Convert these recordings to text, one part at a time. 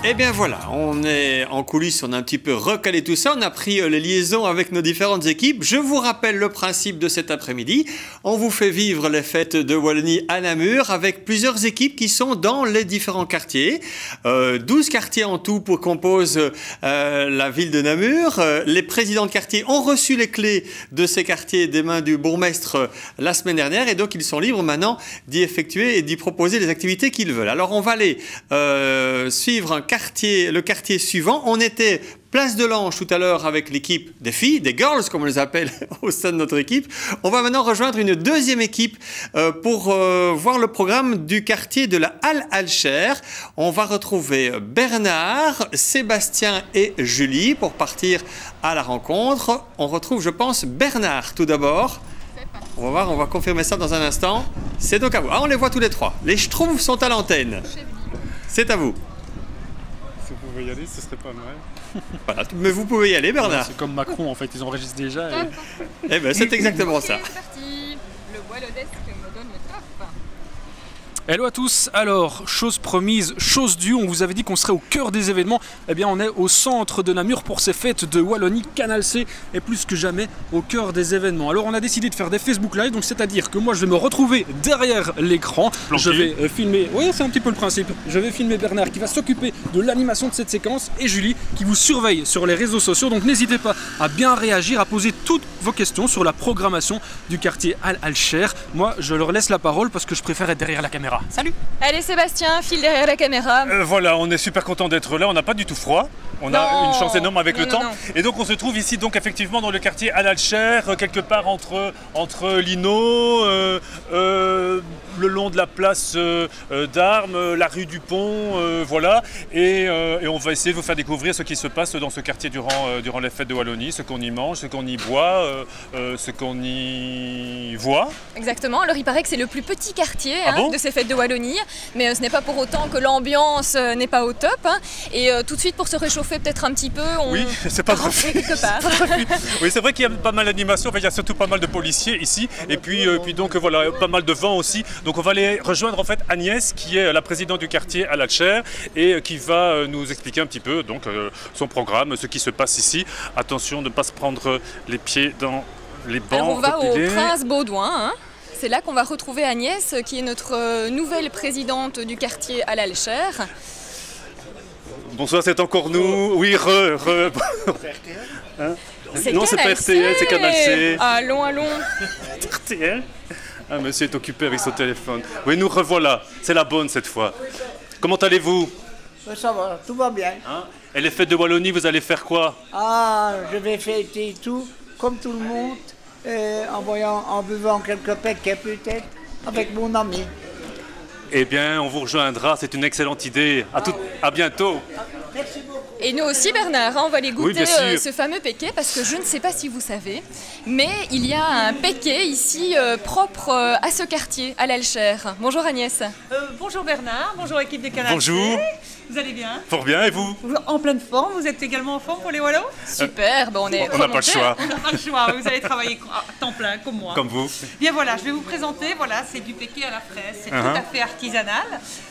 Eh bien voilà, on est en coulisses, on a un petit peu recalé tout ça, on a pris les liaisons avec nos différentes équipes. Je vous rappelle le principe de cet après-midi. On vous fait vivre les fêtes de Wallonie à Namur avec plusieurs équipes qui sont dans les différents quartiers. 12 quartiers en tout pour composer la ville de Namur. Les présidents de quartier ont reçu les clés de ces quartiers des mains du bourgmestre la semaine dernière et donc ils sont libres maintenant d'y effectuer et d'y proposer les activités qu'ils veulent. Alors on va aller suivre le quartier suivant. On était place de l'Ange tout à l'heure avec l'équipe des filles, des girls comme on les appelle au sein de notre équipe. On va maintenant rejoindre une deuxième équipe pour voir le programme du quartier de la Halle Alcher. On va retrouver Bernard, Sébastien et Julie pour partir à la rencontre. On retrouve, je pense, Bernard tout d'abord. On va voir, on va confirmer ça dans un instant. C'est donc à vous. Ah, on les voit tous les trois. Les Schtroumpfs sont à l'antenne. C'est à vous. Si vous pouvez y aller, ce serait pas mal. Voilà, mais vous pouvez y aller, Bernard. C'est comme Macron, en fait, ils enregistrent déjà. Et... Eh bien, c'est exactement ça. C'est parti. Le Wallodesk me donne le top. Hello à tous, alors, chose promise, chose due, on vous avait dit qu'on serait au cœur des événements, eh bien on est au centre de Namur pour ces fêtes de Wallonie, Canal C est plus que jamais au cœur des événements. Alors on a décidé de faire des Facebook Live, donc c'est-à-dire que moi je vais me retrouver derrière l'écran, je vais filmer, oui c'est un petit peu le principe, je vais filmer Bernard qui va s'occuper de l'animation de cette séquence et Julie qui vous surveille sur les réseaux sociaux, donc n'hésitez pas à bien réagir, à poser toutes vos questions sur la programmation du quartier Halle Alcher. Moi je leur laisse la parole parce que je préfère être derrière la caméra. Salut! Allez Sébastien, file derrière la caméra. Voilà, on est super content d'être là, on n'a pas du tout froid. On a une chance énorme avec le temps. Et donc on se trouve ici donc effectivement dans le quartier Halle Alcher, quelque part entre Lino, le long de la place d'Armes, la rue du Pont, voilà. Et on va essayer de vous faire découvrir ce qui se passe dans ce quartier durant les fêtes de Wallonie, ce qu'on y mange, ce qu'on y boit, ce qu'on y voit. Exactement, alors il paraît que c'est le plus petit quartier bon de ces fêtes de Wallonie, mais ce n'est pas pour autant que l'ambiance n'est pas au top. Et tout de suite pour se réchauffer peut-être un petit peu, on oui, c'est pas rentrer quelque part. Oui, c'est vrai qu'il y a pas mal d'animation, il y a surtout pas mal de policiers ici, et puis donc voilà, pas mal de vent aussi. Donc on va aller rejoindre en fait Agnès, qui est la présidente du quartier Halle Alcher, et qui va nous expliquer un petit peu donc son programme, ce qui se passe ici. Attention de ne pas se prendre les pieds dans les bancs. Alors on va au Prince Baudouin, hein. C'est là qu'on va retrouver Agnès, qui est notre nouvelle présidente du quartier Halle Alcher. Bonsoir, c'est encore nous. Oui, hein? Non, c'est pas RTL, c'est Canal C. Allons. RTL. Ah, monsieur est occupé avec son téléphone. Oui, nous revoilà. C'est la bonne cette fois. Comment allez-vous? Ça va, tout va bien. Hein? Et les fêtes de Wallonie, vous allez faire quoi? Ah, je vais fêter tout, comme tout le monde, en buvant quelques paquets peut-être, avec mon ami. Eh bien, on vous rejoindra, c'est une excellente idée. À bientôt. Merci beaucoup. Et nous aussi Bernard, on va aller goûter bien sûr. ce fameux péquet, parce que je ne sais pas si vous savez, mais il y a un péquet ici propre à ce quartier, à l'Alcher. Bonjour Agnès. Bonjour Bernard, bonjour équipe des Canal C. Bonjour. Vous allez bien? Fort bien, et vous? En pleine forme, vous êtes également en forme pour les Wallos? Super, on est On n'a pas le choix. On n'a pas le choix, vous allez travailler à temps plein comme moi. Comme vous. Bien voilà, je vais vous présenter, voilà, c'est du péquet à la fraise, c'est tout à fait artisanal.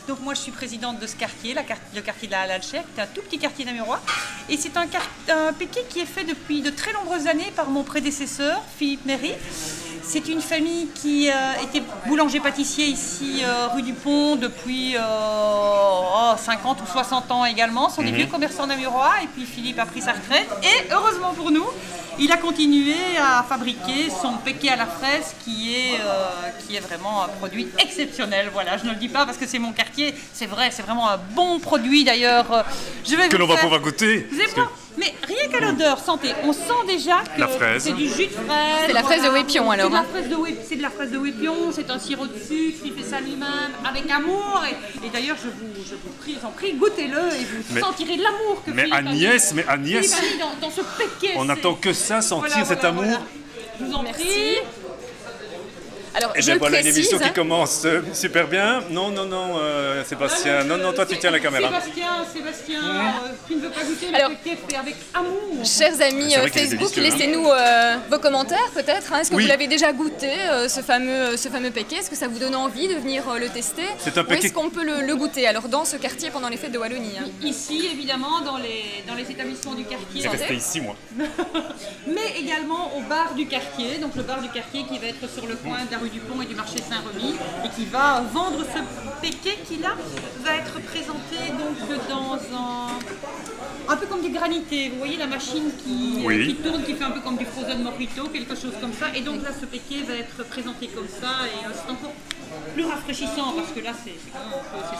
Donc moi je suis présidente de ce quartier, le quartier de la Halle Alcher, qui est un tout petit quartier namurois. Et c'est un péquet qui est fait depuis de très nombreuses années par mon prédécesseur, Philippe Méry. C'est une famille qui était boulanger-pâtissier ici, rue du Pont, depuis 50 ou 60 ans également. Ce sont des vieux commerçants namurois. Et puis Philippe a pris sa retraite. Et heureusement pour nous, il a continué à fabriquer son péquet à la fraise qui est vraiment un produit exceptionnel. Voilà, je ne le dis pas parce que c'est mon quartier. C'est vrai, c'est vraiment un bon produit d'ailleurs. Que l'on va pouvoir goûter. Vous allez voir. Mais rien qu'à l'odeur, sentez, on sent déjà que c'est du jus de fraise. C'est la fraise de Wépion alors. C'est de la fraise de Wépion, c'est un sirop de sucre, il fait ça lui-même avec amour. Et d'ailleurs, je vous en prie, goûtez-le et vous sentirez de l'amour que Philippe a mis dans ce péquet. On n'attend que ça, sentir cet amour. Je vous en prie. Alors, Et je bien le voilà une précise, émission hein. qui commence super bien. Non, Sébastien. Non, toi tu tiens la caméra. Sébastien, qui ne veut pas goûter Alors, le paquet fait avec amour. Chers amis C'est vrai qu'il est Facebook, délicieux, hein. laissez-nous vos commentaires peut-être. Hein. Est-ce que Oui. vous l'avez déjà goûté, ce fameux péquet? Est-ce que ça vous donne envie de venir le tester? C'est un Ou péquet- est-ce qu'on peut le goûter? Alors dans ce quartier pendant les fêtes de Wallonie. Hein. Ici, évidemment, dans les établissements du quartier. J'ai resté ici, moi. Mais également au bar du quartier, donc le bar du quartier qui va être sur le coin de la rue du Pont et du marché Saint-Remy et qui va vendre ce péquet qui là va être présenté donc dans un peu comme des granités. Vous voyez la machine qui tourne, qui fait un peu comme du frozen mojito, quelque chose comme ça. Et donc là ce péquet va être présenté comme ça et c'est encore plus rafraîchissant parce que là c'est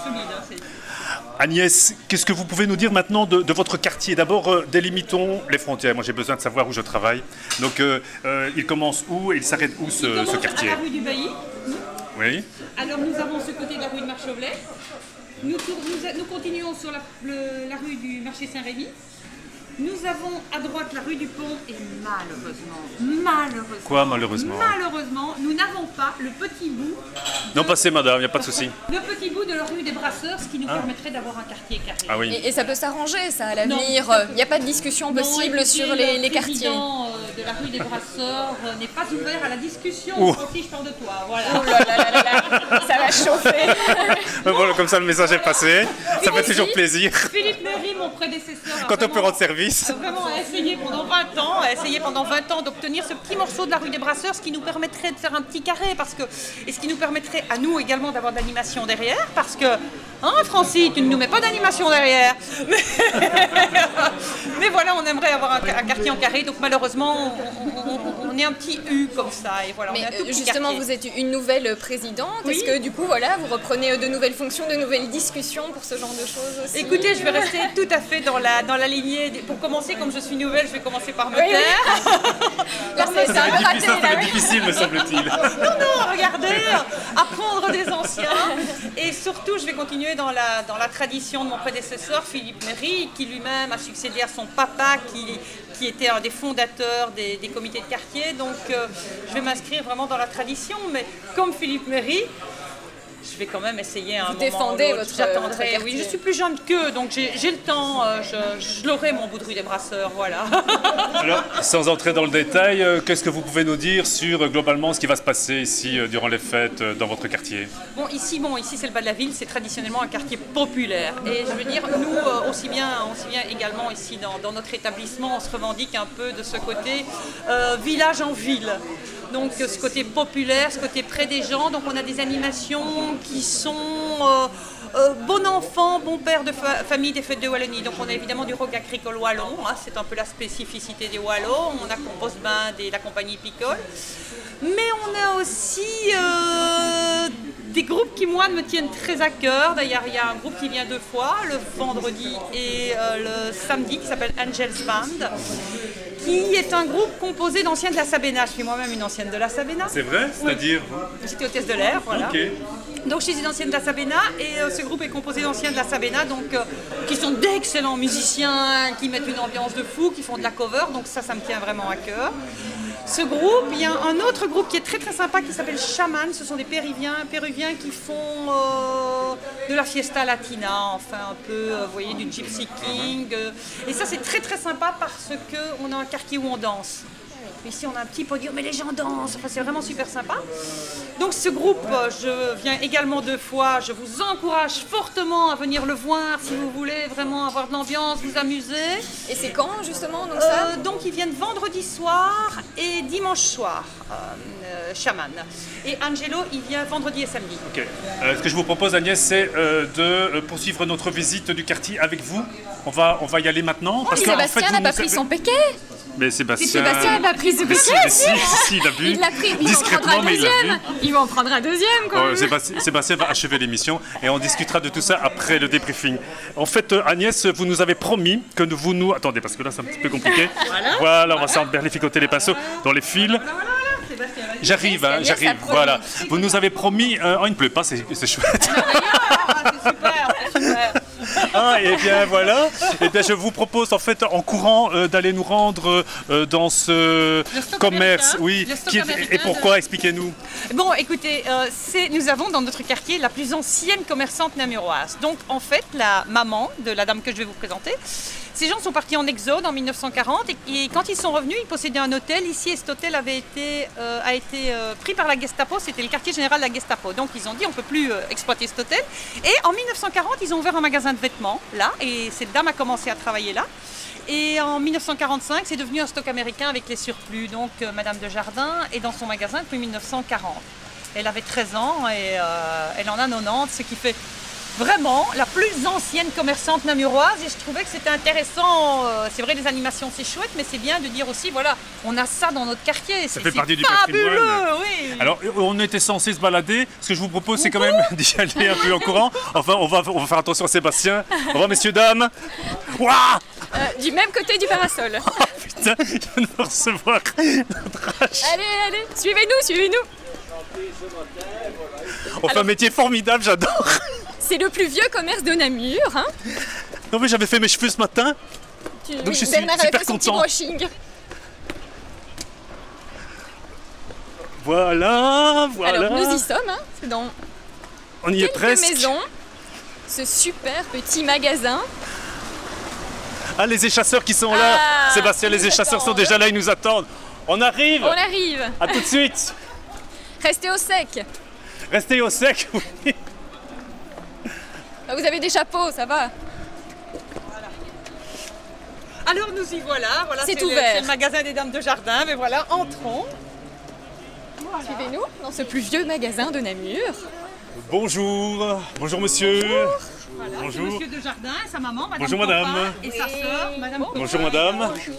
solide. Hein, Agnès, qu'est-ce que vous pouvez nous dire maintenant de votre quartier? D'abord, délimitons les frontières. Moi, j'ai besoin de savoir où je travaille. Donc, il commence où et il s'arrête où ce quartier? À la rue du Bailly. Oui. Alors nous avons ce côté de la rue de Marchauvelet. Nous continuons sur la rue du marché Saint-Rémy. Nous avons à droite la rue du Pont et malheureusement, Quoi, malheureusement? malheureusement, nous n'avons pas le petit bout, Non, passez, madame, il n'y a pas de souci. le petit bout de la rue des Brasseurs, ce qui nous permettrait d'avoir un quartier carré. Ah oui. Et ça peut s'arranger ça à l'avenir. Non. Il n'y a pas de discussion Non, possible écoutez, sur les quartiers. Le président de la rue des Brasseurs n'est pas ouvert à la discussion. Oh. Aussi, je parle de toi, voilà. Oh là là là là, ça va chauffer. Voilà, comme ça, le message est passé. Ça fait aussi, toujours plaisir. Philippe Méry, mon prédécesseur, a Quand on peut vraiment- rendre service. Vraiment a essayé pendant 20 ans d'obtenir ce petit morceau de la rue des Brasseurs, ce qui nous permettrait de faire un petit carré et ce qui nous permettrait à nous également d'avoir de l'animation derrière parce que, hein Francis, tu ne nous mets pas d'animation derrière. Mais voilà, on aimerait avoir un quartier en carré, donc malheureusement on est un petit U comme ça et voilà, on est Mais un tout petit justement, quartier. vous êtes une nouvelle présidente. Oui. Est-ce que du coup, voilà, vous reprenez de nouvelles fonctions, de nouvelles discussions pour ce genre de choses aussi? Écoutez, je vais rester tout à fait dans la lignée. Pour commencer, comme je suis nouvelle, je vais commencer par me Oui, oui. taire. Là, c'est un peu raté, Ça là, va être oui. difficile, me semble-t-il. Non, regardez, apprendre des anciens. Et surtout, je vais continuer dans la tradition de mon prédécesseur, Philippe Méry, qui lui-même a succédé à son papa, qui était un des fondateurs des comités de quartier. Donc, je vais m'inscrire vraiment dans la tradition. Mais comme Philippe Méry, je vais quand même essayer un moment ou défendez l'autre. votre J'attendrai. quartier. Oui, je suis plus jeune qu'eux, donc j'ai le temps. Je l'aurai, mon bout de rue des Brasseurs, voilà. Alors, sans entrer dans le détail, qu'est-ce que vous pouvez nous dire sur globalement ce qui va se passer ici durant les fêtes dans votre quartier? Bon, ici c'est le bas de la ville, c'est traditionnellement un quartier populaire. Et je veux dire, nous, aussi bien également ici dans notre établissement, on se revendique un peu de ce côté village en ville. Donc ce côté populaire, ce côté près des gens. Donc on a des animations qui sont bon enfant, bon père de famille des fêtes de Wallonie. Donc on a évidemment du rock agricole wallon, hein, c'est un peu la spécificité des Wallons. On a Compost Band et la compagnie Picole. Mais on a aussi des groupes qui, moi, me tiennent très à cœur. D'ailleurs, il y a un groupe qui vient 2 fois, le vendredi et le samedi, qui s'appelle Angels Band, qui est un groupe composé d'anciens de la Sabena. Je suis moi-même une ancienne de la Sabena. C'est vrai? C'est-à-dire? J'étais hôtesse de l'air, voilà. Ok. Donc je suis une ancienne de la Sabena et ce groupe est composé d'anciens de la Sabena, donc qui sont d'excellents musiciens, qui mettent une ambiance de fou, qui font de la cover, donc ça me tient vraiment à cœur. Ce groupe, il y a un autre groupe qui est très très sympa qui s'appelle Shaman, ce sont des péruviens qui font de la fiesta latina, enfin un peu, vous voyez, du gypsy king, et ça c'est très très sympa parce qu'on a un quartier où on danse. Ici, on a un petit podium, mais les gens dansent. Enfin, c'est vraiment super sympa. Donc, ce groupe, je viens également 2 fois. Je vous encourage fortement à venir le voir si vous voulez vraiment avoir de l'ambiance, vous amuser. Et c'est quand, justement, donc ça Donc, ils viennent vendredi soir et dimanche soir, Shaman. Et Angelo, il vient vendredi et samedi. Ok. Ce que je vous propose, Agnès, c'est de poursuivre notre visite du quartier avec vous. On va y aller maintenant. Oh, Sébastien n'a pas pris son péquet. Mais Sébastien... Sébastien n'a pas pris ce péquet. Si, il a bu. Il l'a pris, il va en prendre Discrètement, un mais il l'a deuxième. bu. Il va en prendre un deuxième, quoi. Sébastien va achever l'émission et on discutera de tout ça après le débriefing. En fait, Agnès, vous nous avez promis que vous nous... Attendez, parce que là, c'est un petit peu compliqué. Voilà, on va s'emberlificoter les pinceaux dans les fils. J'arrive, j'arrive, voilà. Vous nous avez promis... oh, il ne pleut pas, c'est chouette. C'est super, c'est super. Ah, et bien voilà. Et bien je vous propose en fait en courant d'aller nous rendre dans ce commerce. Oui. Et pourquoi? Expliquez-nous. Bon, écoutez, nous avons dans notre quartier la plus ancienne commerçante namuroise. Donc en fait, la maman de la dame que je vais vous présenter, ces gens sont partis en exode en 1940 et quand ils sont revenus, ils possédaient un hôtel ici et cet hôtel a été pris par la Gestapo, c'était le quartier général de la Gestapo. Donc ils ont dit on ne peut plus exploiter cet hôtel. Et en 1940, ils ont ouvert un magasin de vêtements là et cette dame a commencé à travailler là. Et en 1945, c'est devenu un stock américain avec les surplus. Donc Madame de Jardin est dans son magasin depuis 1940. Elle avait 13 ans et elle en a 90, ce qui fait vraiment la plus ancienne commerçante namuroise. Et je trouvais que c'était intéressant. C'est vrai, les animations c'est chouette, mais c'est bien de dire aussi, voilà, on a ça dans notre quartier. Ça fait partie du fabuleux, patrimoine. oui. Alors, on était censé se balader. Ce que je vous propose, c'est quand même d'y aller un peu en courant. Enfin, on va faire attention à Sébastien. Au revoir, messieurs, dames. Ouah Du même côté du parasol. Oh, putain, il vient de me recevoir notre hache. Allez, suivez-nous, suivez-nous. On fait un métier formidable, j'adore. C'est le plus vieux commerce de Namur. Hein. Non, mais j'avais fait mes cheveux ce matin. Donc je suis Bernard avait super fait son petit content. brushing. Voilà. Alors nous y sommes, hein. C'est dans On y est quelques presque. maisons. Ce super petit magasin. Ah, les échasseurs qui sont là. Ah, Sébastien, les ils nous échasseurs sont attendent. déjà là, ils nous attendent. On arrive. On arrive. À tout de suite. Restez au sec. Restez au sec, oui. Ah, vous avez des chapeaux, ça va. Alors nous y voilà. C'est ouvert. C'est le magasin des dames de jardin. Mais voilà, entrons. Suivez-nous dans ce plus vieux magasin de Namur. Bonjour. Bonjour, monsieur. Voilà, c'est Bonjour. Monsieur de Jardin et sa maman, Madame Bonjour, Copin, madame. et sa sœur, Madame Copin. Bonjour, madame. Bonjour.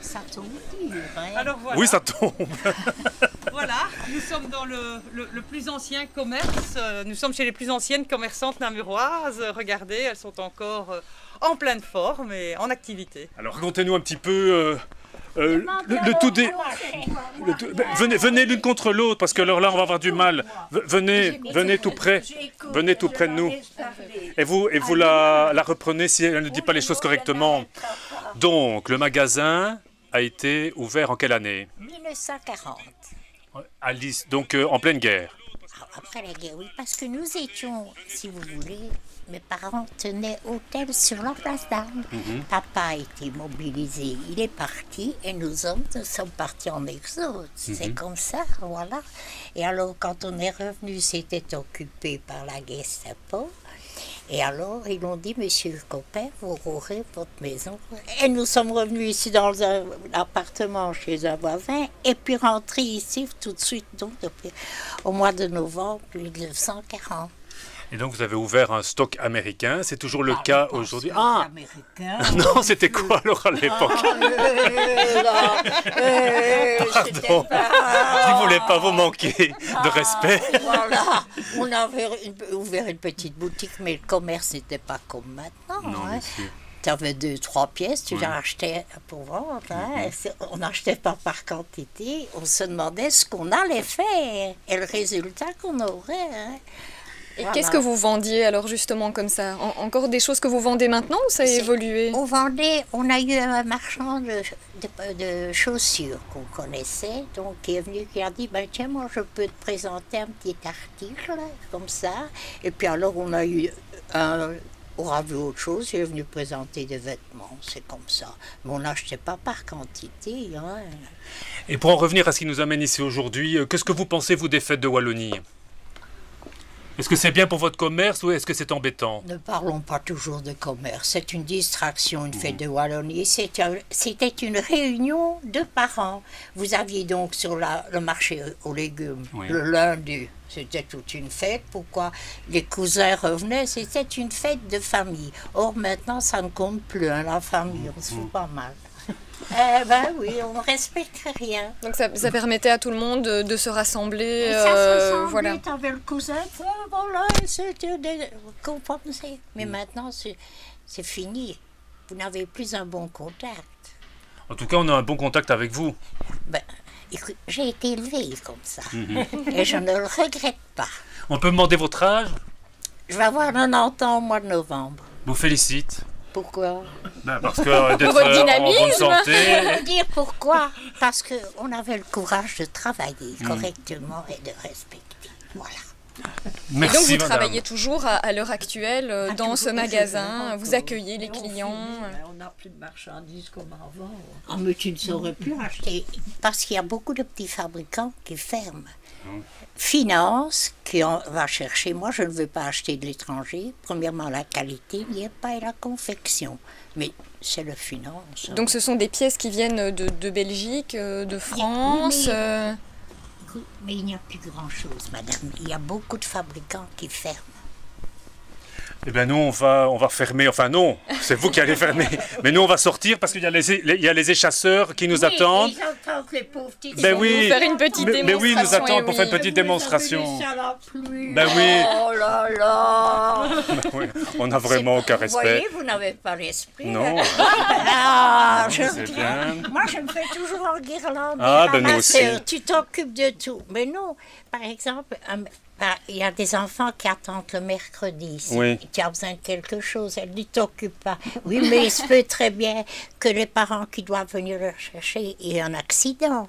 Ça tombe dur, hein. Alors voilà. Oui, ça tombe. Voilà, nous sommes dans le plus ancien commerce. Nous sommes chez les plus anciennes commerçantes namuroises. Regardez, elles sont encore en pleine forme et en activité. Alors, racontez-nous un petit peu le tout des... Venez l'une contre l'autre, parce que alors là, on va avoir du mal. Venez tout près. Venez tout près de nous. Et vous la reprenez si elle ne dit pas les choses correctement. Donc, le magasin a été ouvert en quelle année? 1940. Alice, donc en pleine guerre. Après la guerre, oui, parce que nous étions, si vous voulez, mes parents tenaient hôtel sur la place d'Armes. Papa a été mobilisé, il est parti et nous sommes partis en exode. C'est comme ça, voilà. Et alors, quand on est revenu, c'était occupé par la Gestapo. Et alors, ils l'ont dit, monsieur Copin, vous aurez votre maison. Et nous sommes revenus ici dans l'appartement chez un voisin, et puis rentrés ici tout de suite, donc depuis, au mois de novembre 1940. Et donc, vous avez ouvert un stock américain. C'est toujours le cas aujourd'hui. Ah Américain. non, c'était quoi alors à l'époque? Pardon, je ne voulais pas vous manquer de respect. Voilà, on avait ouvert une petite boutique, mais le commerce n'était pas comme maintenant. Non, hein. monsieur. Tu avais 2-3 pièces, tu en achetais pour vendre. Hein. On n'achetait pas par quantité. On se demandait ce qu'on allait faire et le résultat qu'on aurait. Hein. Et Voilà. qu'est-ce que vous vendiez alors justement comme ça? Encore des choses que vous vendez maintenant ou ça a évolué? On vendait, on a eu un marchand de chaussures qu'on connaissait, donc qui est venu, qui a dit, ben tiens, moi je peux te présenter un petit article, comme ça. Et puis alors on a eu on a vu autre chose, il est venu présenter des vêtements, c'est comme ça. Mais on n'achetait pas par quantité. Hein. Et pour en revenir à ce qui nous amène ici aujourd'hui, qu'est-ce que vous pensez, vous, des fêtes de Wallonie? Est-ce que c'est bien pour votre commerce ou est-ce que c'est embêtant? Ne parlons pas toujours de commerce, c'est une distraction, une fête de Wallonie. C'était une réunion de parents. Vous aviez donc sur le marché aux légumes, le lundi, c'était toute une fête. Pourquoi les cousins revenaient? C'était une fête de famille. Or maintenant, ça ne compte plus, hein, la famille, on se fout pas mal. Eh ben oui, on ne respecte rien. Donc ça permettait à tout le monde de se rassembler. Et ça se ressemblait, voilà. t'avais le cousin, voilà, c'était compensé. Mais maintenant, c'est fini. Vous n'avez plus un bon contact. En tout cas, on a un bon contact avec vous. Ben, écoute, j'ai été élevée comme ça. Et je ne le regrette pas. On peut me demander votre âge? Je vais avoir 90 ans au mois de novembre. Vous félicite. Pourquoi? Parce que d'être votre en dynamisme. bonne santé. Je vais vous dire pourquoi. Parce qu'on avait le courage de travailler correctement et de respecter. Voilà. Merci, Et donc vous madame. travaillez toujours à l'heure actuelle dans ce magasin, vous accueillez les clients. On n'a plus de marchandises comme avant. Oh, mais tu ne saurais plus acheter. Parce qu'il y a beaucoup de petits fabricants qui ferment. Finance, qui va chercher. Moi, je ne veux pas acheter de l'étranger. Premièrement, la qualité n'y est pas et la confection. Mais c'est le finance. Donc ce sont des pièces qui viennent de Belgique, de France. Mais il n'y a plus grand-chose, madame. Il y a beaucoup de fabricants qui ferment. Eh bien, nous, on va fermer. Enfin, non, c'est vous qui allez fermer. Mais nous, on va sortir parce qu'il y a les échasseurs qui nous attendent. Ils attendent les pauvres petites. Ben oui. Nous faire une petite Mais oui, ils nous démonstration, attendent et pour faire une oui. petite démonstration. Ben oui. Oh là là. Oui, on n'a vraiment aucun Vous respect. voyez, vous n'avez pas l'esprit. Non. Ah, C'est bien. Moi, je me fais toujours en guirlande. Ah, ben nous aussi. Tu t'occupes de tout. Mais non, par exemple, il y a des enfants qui attendent le mercredi. Si Oui. tu as besoin de quelque chose, elle ne t'occupe pas. Oui, mais il se peut très bien que les parents qui doivent venir le chercher aient un accident.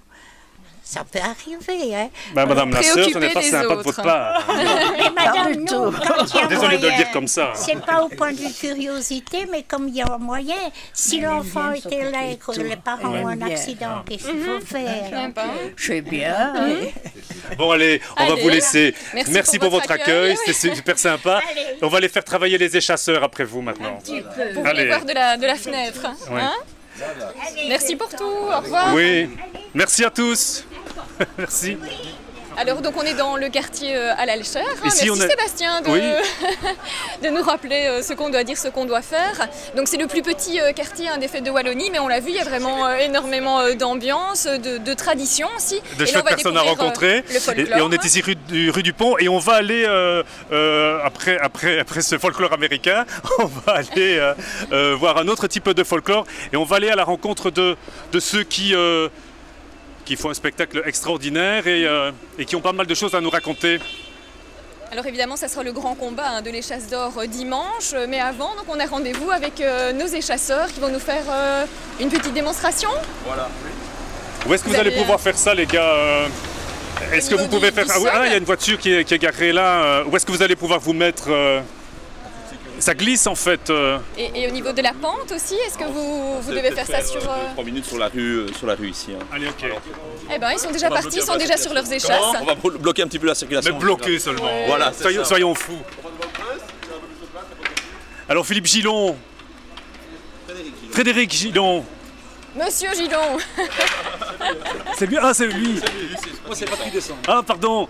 Ça peut arriver, hein. Ben, madame la sœur, ce n'est pas Préoccupée des sympa de autres. votre part. Mais madame, non, quand il y a Désolé de le moyen, dire comme ça. c'est pas au point de vue curiosité, mais comme il y a moyen, si l'enfant était là et que les parents ont un accident, qu'est-ce qu'il faut faire? Sympa. Je sais bien. Bon, allez, on va Allez. vous laisser. Merci pour pour votre votre accueil, accueil. c'était super sympa. Allez. On va aller faire travailler les échasseurs après vous maintenant. Vous voulez Allez. voir de la fenêtre. Oui. Hein? Merci pour tout, au revoir. Oui, merci à tous. Merci. Alors donc on est dans le quartier à l'Alcher. Ici, Merci on est- Sébastien de, Oui. de nous rappeler ce qu'on doit dire, ce qu'on doit faire. Donc c'est le plus petit quartier des fêtes de Wallonie, mais on l'a vu, il y a vraiment énormément d'ambiance, de tradition aussi. De Et là, on chouettes va personnes à découvrir, rencontrer. le folklore. Et on est ici rue du Pont et on va aller, après ce folklore américain, on va aller voir un autre type de folklore et on va aller à la rencontre de ceux qui font un spectacle extraordinaire et qui ont pas mal de choses à nous raconter. Alors évidemment, ça sera le grand combat de l'échasse d'or dimanche. Mais avant, donc, on a rendez-vous avec nos échasseurs qui vont nous faire une petite démonstration. Où est-ce que vous Vous allez avez, pouvoir faire ça, les gars Est-ce que au vous niveau pouvez du faire... Ah oui, sol. il y a une voiture qui est garée là. Où est-ce que vous allez pouvoir vous mettre Ça glisse en fait. Et au niveau de la pente aussi, est-ce que vous devez faire ça sur... 3 minutes sur la rue ici. Hein. Allez, ok. Eh ben, ils sont déjà partis, ils sont déjà sur leurs échasses. On va bloquer un petit peu la circulation. Mais bloqué seulement. Voilà, c'est ça. Soyons fous. Alors Philippe Gillon. Frédéric Gillon. Monsieur Gillon. C'est lui. Ah, c'est lui. Moi, c'est pas qui descend. Ah, pardon.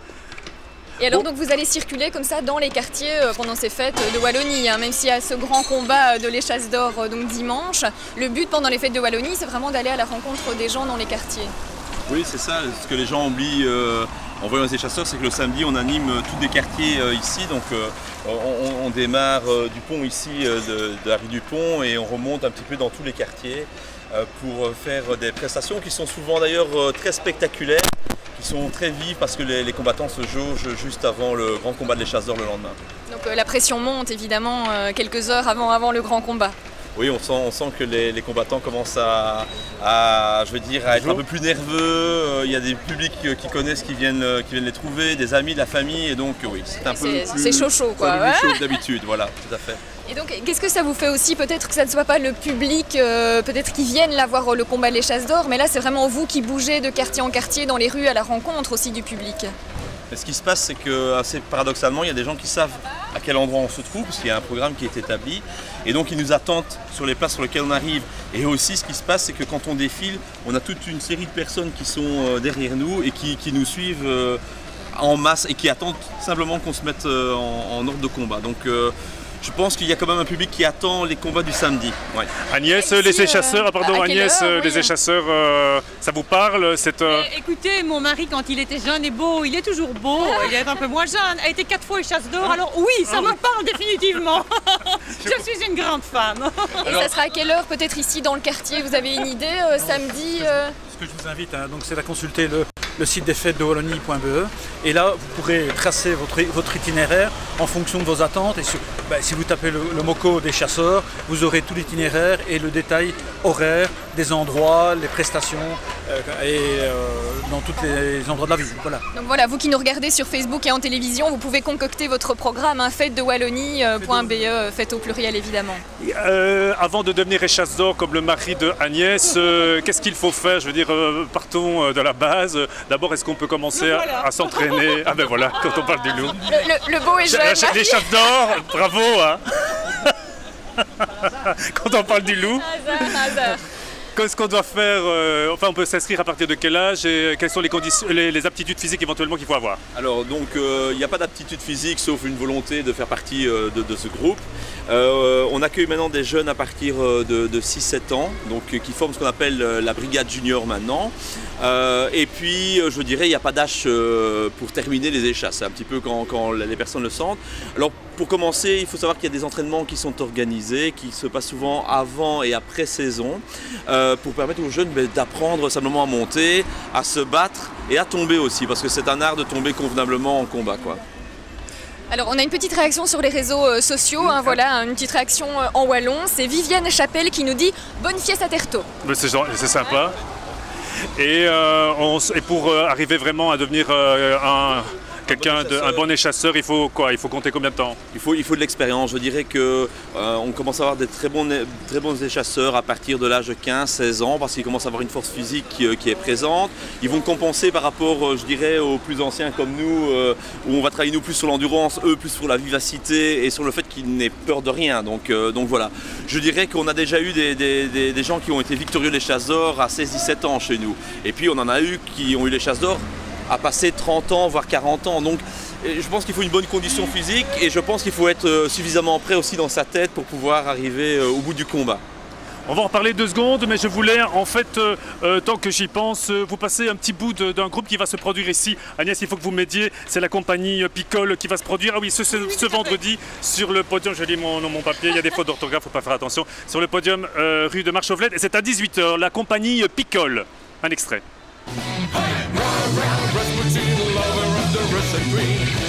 Et alors donc vous allez circuler comme ça dans les quartiers pendant ces fêtes de Wallonie, hein, même s'il y a ce grand combat de l'échasse d'or donc dimanche. Le but pendant les fêtes de Wallonie, c'est vraiment d'aller à la rencontre des gens dans les quartiers. Oui, c'est ça. Ce que les gens oublient en voyant les échasseurs, c'est que le samedi, on anime tous des quartiers ici. Donc, on démarre du pont ici, de la rue du Pont, et on remonte un petit peu dans tous les quartiers pour faire des prestations qui sont souvent d'ailleurs très spectaculaires, qui sont très vives parce que les combattants se jaugent juste avant le grand combat de l'échasse d'or le lendemain. Donc la pression monte évidemment quelques heures avant le grand combat. Oui, on sent que les combattants commencent à être un peu plus nerveux. Il y a des publics qui connaissent, qui viennent les trouver, des amis, de la famille, et donc oui, c'est un peu plus... C'est chaud quoi. un peu Ouais. plus chaud que d'habitude, voilà, tout à fait. Et donc qu'est-ce que ça vous fait aussi, peut-être que ça ne soit pas le public, peut-être qui viennent là voir le combat de l'échasse d'or, mais là c'est vraiment vous qui bougez de quartier en quartier dans les rues à la rencontre aussi du public. Mais ce qui se passe, c'est que assez paradoxalement, il y a des gens qui savent à quel endroit on se trouve, parce qu'il y a un programme qui est établi, et donc ils nous attendent sur les places sur lesquelles on arrive. Et aussi, ce qui se passe, c'est que quand on défile, on a toute une série de personnes qui sont derrière nous et qui nous suivent en masse et qui attendent simplement qu'on se mette en ordre de combat. Donc je pense qu'il y a quand même un public qui attend les combats du samedi. Ouais. Agnès, Ici, les échasseurs, à quelle Agnès, heure, les oui. échasseurs, ça vous parle Écoutez, mon mari, quand il était jeune et beau, il est toujours beau, il est un peu moins jeune, a été 4 fois échasse d'or, alors oui, ça me parle définitivement. Je suis une grande fan. Et ça sera à quelle heure peut-être ici dans le quartier? Vous avez une idée samedi Ce que je vous invite, donc, c'est à consulter le site des fêtes de Wallonie.be. Et là, vous pourrez tracer votre itinéraire en fonction de vos attentes. Et si vous tapez le mot-code des chasseurs, vous aurez tout l'itinéraire et le détail horaire des endroits, les prestations dans tous les endroits de la ville. Voilà. Donc voilà, vous qui nous regardez sur Facebook et en télévision, vous pouvez concocter votre programme, fête de Wallonie.be, fête au pluriel évidemment. Avant de devenir échasse d'or comme le mari de Agnès, qu'est-ce qu'il faut faire? Je veux dire, partons de la base. D'abord, est-ce qu'on peut commencer à s'entraîner? Ah ben voilà, quand on parle du loup. Le beau et jeune. Les chasses d'or, bravo hein. Quand on parle du loup. Hasard. Qu'est-ce qu'on doit faire? Enfin, on peut s'inscrire à partir de quel âge et quelles sont les conditions, les aptitudes physiques éventuellement qu'il faut avoir? Alors donc, il n'y a pas d'aptitude physique sauf une volonté de faire partie de ce groupe. On accueille maintenant des jeunes à partir de 6-7 ans, donc qui forment ce qu'on appelle la brigade junior maintenant. Et puis, je dirais, il n'y a pas d'âge pour terminer les échasses. C'est un petit peu quand les personnes le sentent. Alors, pour commencer, il faut savoir qu'il y a des entraînements qui sont organisés, qui se passent souvent avant et après saison, pour permettre aux jeunes d'apprendre simplement à monter, à se battre et à tomber aussi, parce que c'est un art de tomber convenablement en combat, quoi. Alors on a une petite réaction sur les réseaux sociaux, voilà, une petite réaction en wallon, c'est Viviane Chapelle qui nous dit « Bonne fiesse à Terto ». C'est sympa. Et pour arriver vraiment à devenir un bon échasseur, il faut quoi? Il faut compter combien de temps? Il faut de l'expérience. Je dirais qu'on commence à avoir des très bons échasseurs à partir de l'âge de 15-16 ans parce qu'ils commencent à avoir une force physique qui est présente. Ils vont compenser par rapport, je dirais, aux plus anciens comme nous, où on va travailler nous plus sur l'endurance, eux plus sur la vivacité et sur le fait qu'ils n'aient peur de rien. Donc voilà. Je dirais qu'on a déjà eu des gens qui ont été victorieux des chasses d'or à 16-17 ans chez nous. Et puis on en a eu qui ont eu les chasses d'or à passer 30 ans, voire 40 ans. Donc je pense qu'il faut une bonne condition physique et je pense qu'il faut être suffisamment prêt aussi dans sa tête pour pouvoir arriver au bout du combat. On va en reparler 2 secondes, mais je voulais en fait, tant que j'y pense, vous passer un petit bout d'un groupe qui va se produire ici. Agnès, il faut que vous m'aidiez, c'est la compagnie Picole qui va se produire. Ah oui, ce vendredi, sur le podium, je lis mon papier, il y a des fautes d'orthographe, il ne faut pas faire attention. Sur le podium rue de Marchauvelette, et c'est à 18 h, la compagnie Picole. Un extrait.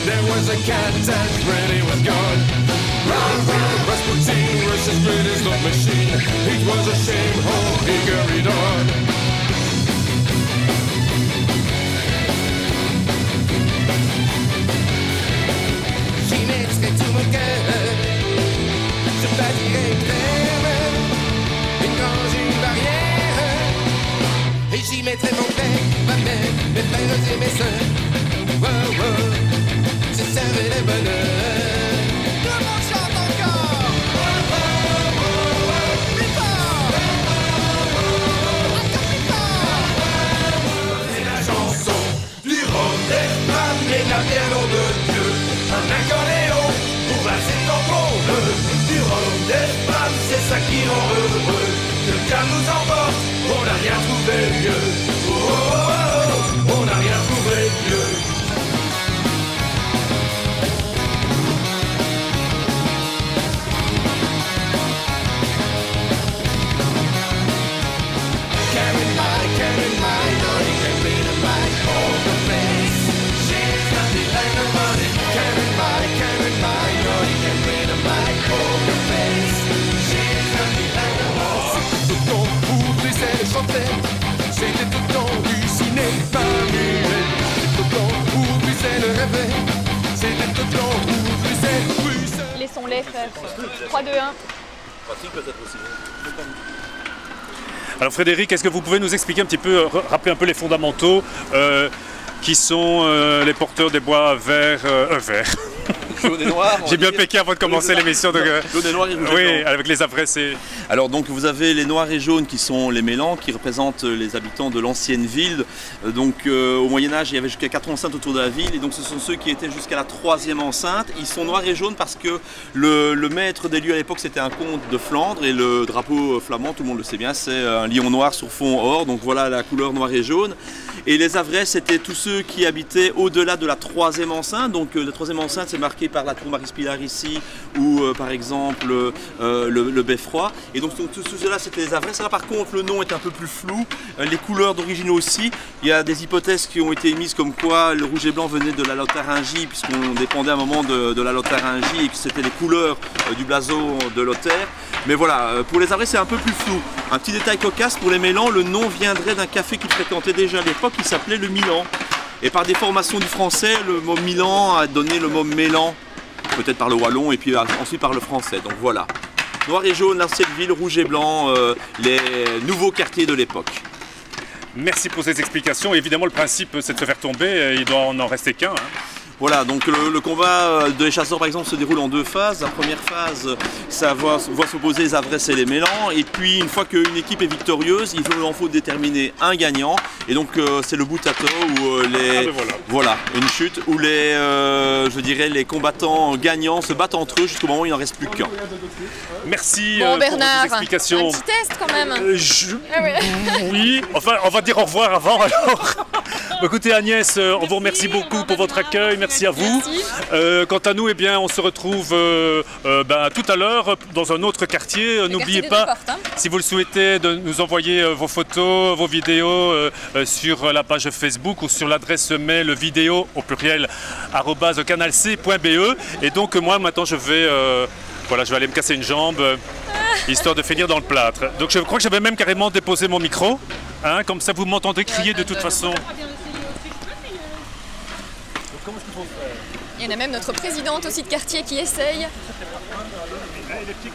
There was a cat that really was gone. Rasputin was as great as the machine. It was a shame how he carried on. J'y mettrai tout mon cœur. Je bâtirai une ferme, une grange, une barrière. Et j'y mettrai mon père, ma mère, mes frères et mes sœurs. Oh, oh. C'est le bonheur. Tout le monde chante encore. Plus fort. Encore plus fort. C'est la chanson du rhum des femmes et la bière nom de Dieu. Un accordéon pour passer ton compte. Du rhum des femmes, c'est ça qui rend heureux. Le calme nous emporte, on n'a rien trouvé mieux. Oh, oh, oh, oh, on n'a rien trouvé mieux. C'était tout le temps du cinéma muet. C'était tout le temps où Bruxelles rêvait. C'était tout le temps où Bruxelles. Laissons-les faire. 3, 2, 1. Pratique peut-être aussi. Alors Frédéric, est-ce que vous pouvez nous expliquer un petit peu, rappeler un peu les fondamentaux qui sont les porteurs des bois verts, verts. Jaune et noir. J'ai bien péqué avant de commencer l'émission. Jaune et noir et rouge. Oui, avec les adresses. Alors donc vous avez les noirs et jaunes qui sont les mélans, qui représentent les habitants de l'ancienne ville. Donc au Moyen-Âge, il y avait jusqu'à 4 enceintes autour de la ville, et donc ce sont ceux qui étaient jusqu'à la 3e enceinte. Ils sont noirs et jaunes parce que le maître des lieux à l'époque, c'était un comte de Flandre, et le drapeau flamand, tout le monde le sait bien, c'est un lion noir sur fond or, donc voilà la couleur noir et jaune. Et les avresses, c'était tous ceux qui habitaient au-delà de la 3e enceinte. Donc la 3e enceinte, c'est marqué par la tour Marie-Spilard ici, ou par exemple le Beffroi. Et donc tout cela c'était les Avresses. Là par contre le nom est un peu plus flou, les couleurs d'origine aussi. Il y a des hypothèses qui ont été émises comme quoi le rouge et blanc venait de la Lotharingie, puisqu'on dépendait à un moment de la Lotharingie et que c'était les couleurs du blason de Lothaire. Mais voilà, pour les Avresses c'est un peu plus flou. Un petit détail cocasse pour les Mélans, le nom viendrait d'un café qu'ils fréquentaient déjà à l'époque qui s'appelait le Milan. Et par déformation du français, le mot Milan a donné le mot Mélan, peut-être par le wallon et puis ensuite par le français. Donc voilà. Noir et jaune, l'ancienne ville, rouge et blanc, les nouveaux quartiers de l'époque. Merci pour ces explications. Évidemment, le principe, c'est de se faire tomber. Il doit en rester qu'un. Voilà, donc le combat des chasseurs par exemple se déroule en deux phases. La première phase, ça voit s'opposer les Avresses et les Mélans. Et puis une fois qu'une équipe est victorieuse, il en faut déterminer un gagnant. Et donc c'est le bout-à-toe où voilà, une chute où je dirais les combattants gagnants se battent entre eux jusqu'au moment où il n'en reste plus qu'un. Merci bon, Bernard, pour vos explications. Un petit test quand même. Oui, enfin on va dire au revoir avant alors. Écoutez Agnès, on vous remercie beaucoup pour votre accueil, merci à vous. Quant à nous, eh bien, on se retrouve tout à l'heure dans un autre quartier. N'oubliez pas, si vous le souhaitez, de nous envoyer vos photos, vos vidéos sur la page Facebook ou sur l'adresse mail vidéo au pluriel @canalc.be. Et donc moi maintenant je vais aller me casser une jambe histoire de finir dans le plâtre. Donc je crois que j'avais même carrément déposé mon micro, hein, comme ça vous m'entendez crier de toute façon. Il y en a même notre présidente aussi de quartier qui essaye. Il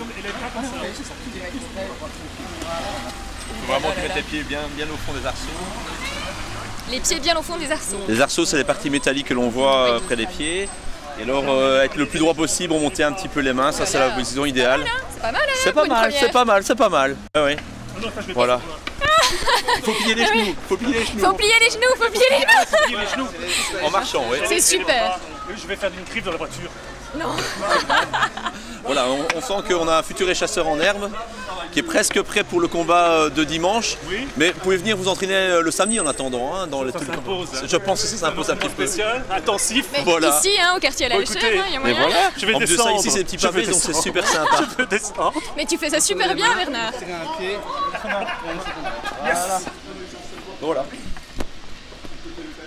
faut vraiment mettre les pieds bien au fond des arceaux. Les pieds bien au fond des arceaux. Les arceaux, c'est les parties métalliques que l'on voit près des pieds. Et alors, être le plus droit possible, remonter un petit peu les mains, ça c'est la position idéale. C'est pas mal, hein, c'est pas mal, c'est pas mal, c'est pas mal. Ah ouais. Voilà. Il faut plier les genoux, faut plier les genoux. En marchant, oui. C'est super. Je vais faire une crise dans la voiture. Non. Voilà, on sent qu'on a un futur échasseur en herbe qui est presque prêt pour le combat de dimanche. Oui. Mais vous pouvez venir vous entraîner le samedi en attendant. Hein, dans je pense que ça s'impose un petit peu. Spécial, intensif. Mais voilà. Ici, hein, au quartier à la Lechère, il y a moyen. Mais voilà. Je vais descendre. En plus de ça, ici c'est des petits pavés, donc c'est super sympa. Je peux descendre. Mais tu fais ça super bien, Bernard. Yes. Voilà.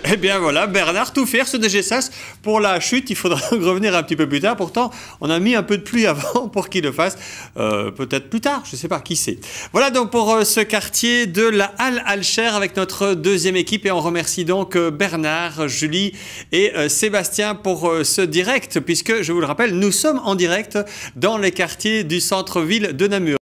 Eh bien voilà, Bernard, tout faire ce DG-SAS. Pour la chute, il faudra revenir un petit peu plus tard. Pourtant, on a mis un peu de pluie avant pour qu'il le fasse. Peut-être plus tard, je ne sais pas, qui sait. Voilà donc pour ce quartier de la Halle Alcher avec notre deuxième équipe. Et on remercie donc Bernard, Julie et Sébastien pour ce direct. Puisque, je vous le rappelle, nous sommes en direct dans les quartiers du centre-ville de Namur.